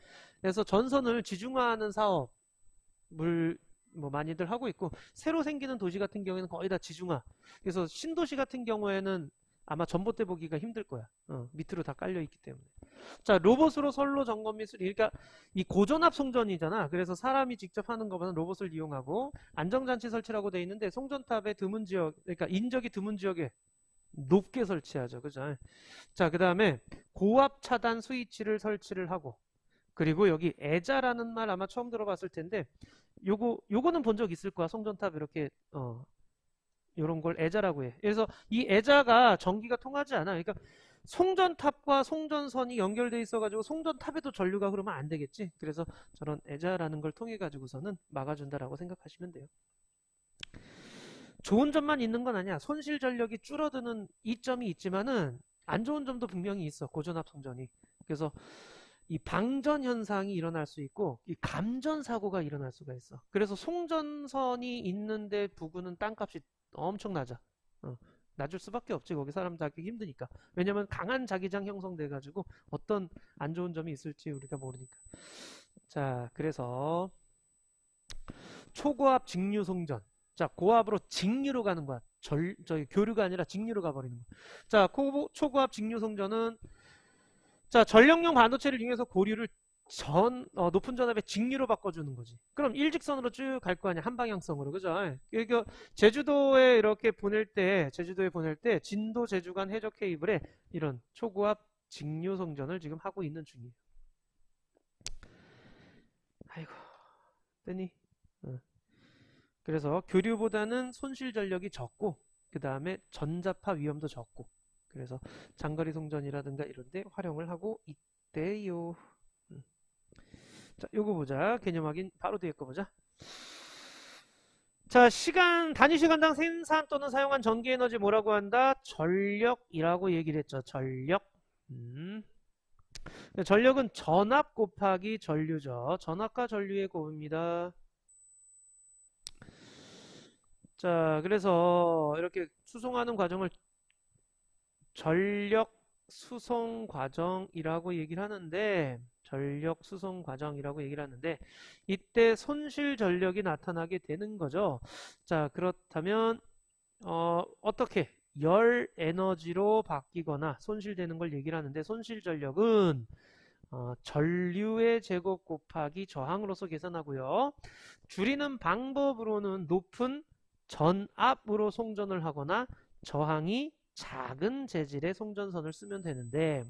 그래서 전선을 지중화하는 사업을 뭐 많이들 하고 있고 새로 생기는 도시 같은 경우에는 거의 다 지중화. 그래서 신도시 같은 경우에는 아마 전봇대 보기가 힘들 거야. 밑으로 다 깔려 있기 때문에. 자, 로봇으로 선로 점검 및 수리. 그러니까 이 고전압 송전이잖아. 그래서 사람이 직접 하는 것보다는 로봇을 이용하고 안정장치 설치라고 돼 있는데 송전탑의 드문 지역, 그러니까 인적이 드문 지역에 높게 설치하죠. 그죠? 자, 그 다음에 고압 차단 스위치를 설치를 하고 그리고 여기 애자라는 말 아마 처음 들어봤을 텐데 요거는 본 적 있을 거야. 송전탑 이렇게 이런 걸 애자라고 해. 그래서 이 애자가 전기가 통하지 않아. 그러니까 송전탑과 송전선이 연결돼 있어가지고 송전탑에도 전류가 흐르면 안 되겠지. 그래서 저런 애자라는 걸 통해 가지고서는 막아준다라고 생각하시면 돼요. 좋은 점만 있는 건 아니야. 손실 전력이 줄어드는 이점이 있지만은 안 좋은 점도 분명히 있어. 고전압 송전이. 그래서 이 방전 현상이 일어날 수 있고 이 감전 사고가 일어날 수가 있어. 그래서 송전선이 있는데 부근은 땅값이 엄청 낮아. 놔줄 수밖에 없지. 거기 사람 잡기 힘드니까. 왜냐면 강한 자기장 형성돼가지고 어떤 안 좋은 점이 있을지 우리가 모르니까. 자, 그래서 초고압 직류송전. 자, 고압으로 직류로 가는 거야. 저기 교류가 아니라 직류로 가버리는 거야. 자, 초고압 직류송전은 자, 전력용 반도체를 이용해서 고류를 높은 전압의 직류로 바꿔주는 거지. 그럼 일직선으로 쭉 갈 거 아니야. 한 방향성으로. 그죠? 이거 제주도에 이렇게 제주도에 보낼 때 진도 제주 간 해저 케이블에 이런 초고압 직류 송전을 지금 하고 있는 중이에요. 아이고, 뜨니? 그래서 교류보다는 손실 전력이 적고, 그 다음에 전자파 위험도 적고, 그래서 장거리 송전이라든가 이런데 활용을 하고 있대요. 자, 요거 보자. 개념 확인 바로 뒤에 거 보자. 자, 단위 시간당 생산 또는 사용한 전기 에너지 뭐라고 한다? 전력이라고 얘기를 했죠. 전력. 전력은 전압 곱하기 전류죠. 전압과 전류의 곱입니다. 자, 그래서 이렇게 수송하는 과정을 전력 수송 과정이라고 얘기를 하는데, 이때 손실 전력이 나타나게 되는 거죠. 자, 그렇다면 어떻게 열 에너지로 바뀌거나 손실되는 걸 얘기를 하는데, 손실 전력은 전류의 제곱 곱하기 저항으로서 계산하고요. 줄이는 방법으로는 높은 전압으로 송전을 하거나 저항이 작은 재질의 송전선을 쓰면 되는데,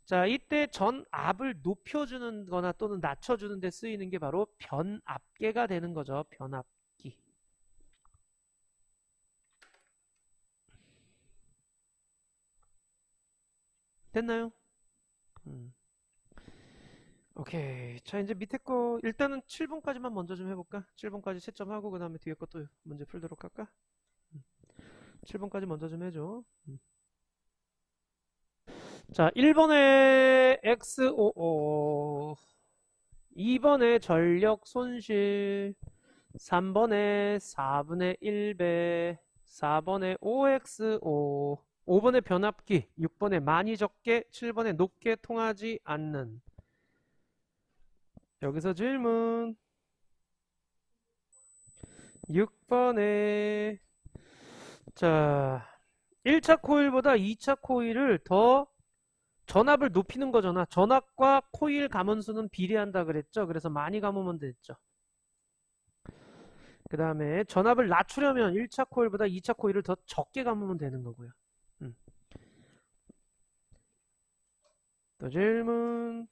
자, 이때 전압을 높여주는 거나 또는 낮춰주는 데 쓰이는 게 바로 변압계가 되는 거죠. 변압기. 됐나요? 오케이. 자, 이제 밑에 거 일단은 7번까지만 먼저 좀 해볼까? 7번까지 채점하고 그 다음에 뒤에 것도 문제 풀도록 할까? 7번까지 먼저 좀 해줘. 자, 1번에 XOO, 2번에 전력 손실, 3번에 4분의 1배, 4번에 OXO, 5번에 변압기, 6번에 많이 적게, 7번에 높게 통하지 않는. 여기서 질문. 6번에 자, 1차 코일보다 2차 코일을 더 전압을 높이는 거잖아. 전압과 코일 감원수는 비례한다 그랬죠. 그래서 많이 감으면 됐죠. 그 다음에 전압을 낮추려면 1차 코일보다 2차 코일을 더 적게 감으면 되는 거고요. 또 질문.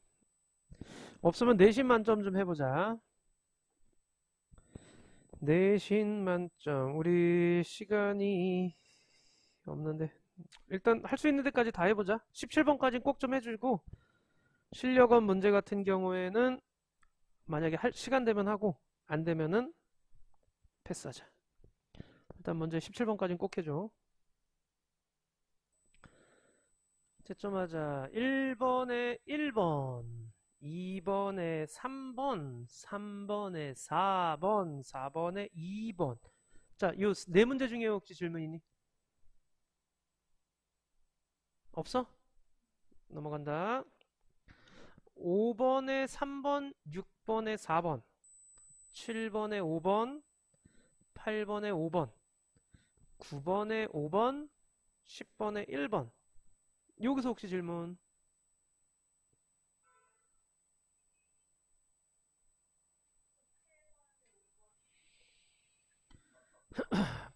없으면 내신 만점 좀 해보자. 내신 만점. 우리 시간이 없는데 일단 할 수 있는 데까지 다 해보자. 17번까지 꼭 좀 해주고, 실력원 문제 같은 경우에는 만약에 시간 되면 하고 안 되면은 패스하자. 일단 문제 17번까지는 꼭 해줘. 채점하자. 1번에 1번, 2번에 3번, 3번에 4번, 4번에 2번. 자, 요 네 문제 중에 혹시 질문 있니? 없어? 넘어간다. 5번에 3번, 6번에 4번, 7번에 5번, 8번에 5번, 9번에 5번, 10번에 1번. 여기서 혹시 질문?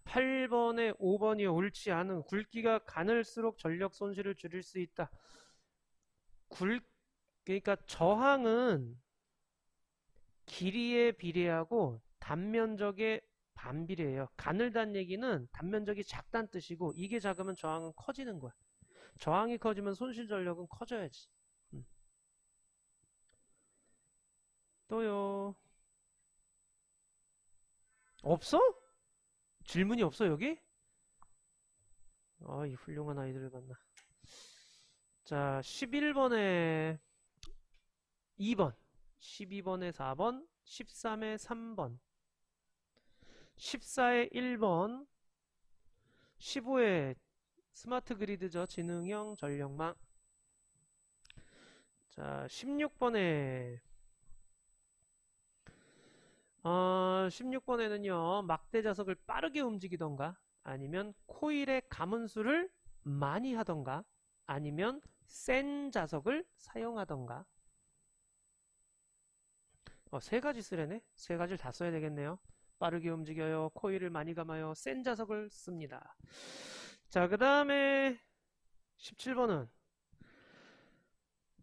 8번에 5번이 옳지 않은. 굵기가 가늘수록 전력 손실을 줄일 수 있다. 그러니까 저항은 길이에 비례하고 단면적에 반비례해요. 가늘다는 얘기는 단면적이 작다는 뜻이고, 이게 작으면 저항은 커지는 거야. 저항이 커지면 손실 전력은 커져야지. 또요. 없어? 질문이 없어 여기? 이 훌륭한 아이들을 봤나. 자, 11번에 2번, 12번에 4번, 13에 3번, 14에 1번, 15에 스마트 그리드죠. 지능형 전력망. 자, 16번에 16번에는요. 막대 자석을 빠르게 움직이던가 아니면 코일의 가문수를 많이 하던가 아니면 센 자석을 사용하던가. 세 가지 쓰래네. 세 가지를 다 써야 되겠네요. 빠르게 움직여요. 코일을 많이 감아요. 센 자석을 씁니다. 자, 그 다음에 17번은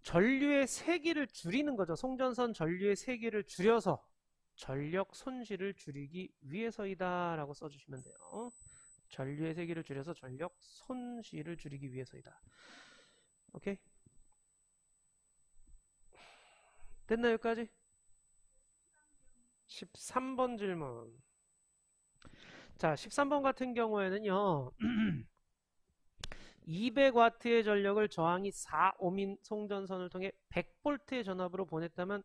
전류의 세기를 줄이는 거죠. 송전선 전류의 세기를 줄여서 전력 손실을 줄이기 위해서이다 라고 써주시면 돼요. 전류의 세기를 줄여서 전력 손실을 줄이기 위해서이다. 오케이? 됐나요, 여기까지? 13번 질문. 자, 13번 같은 경우에는요. 200W의 전력을 저항이 4옴인 송전선을 통해 100V의 전압으로 보냈다면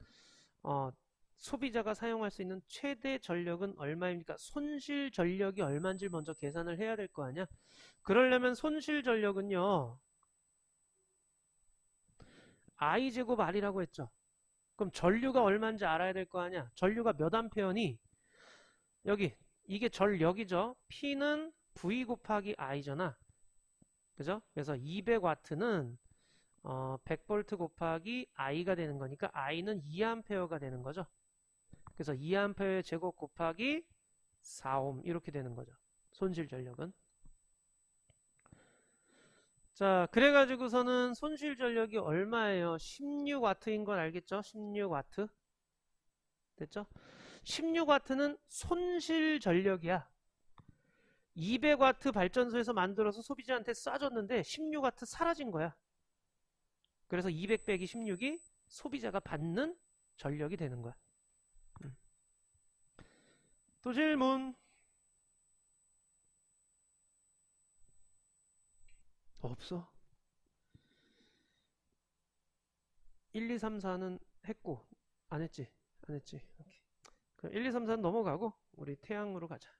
소비자가 사용할 수 있는 최대 전력은 얼마입니까? 손실 전력이 얼마인지 먼저 계산을 해야 될 거 아니야? 그러려면 손실 전력은요. I제곱 R이라고 했죠. 그럼 전류가 얼마인지 알아야 될 거 아니야? 전류가 몇 암페어니? 여기 이게 전력이죠. P는 V 곱하기 I잖아. 그죠? 그래서 200W는 100V 곱하기 I가 되는 거니까 I는 2A가 되는 거죠. 그래서 2A의 제곱 곱하기 4옴 이렇게 되는 거죠. 손실 전력은. 자, 그래가지고서는 손실 전력이 얼마예요? 16W인 건 알겠죠? 16W. 됐죠? 16W는 손실 전력이야. 200W 발전소에서 만들어서 소비자한테 쏴줬는데 16W 사라진 거야. 그래서 200 빼기 16이 소비자가 받는 전력이 되는 거야. 또 질문. 없어. 1, 2, 3, 4는 했고 안 했지? 안 했지. 오케이. 그럼 1, 2, 3, 4는 넘어가고 우리 태양으로 가자.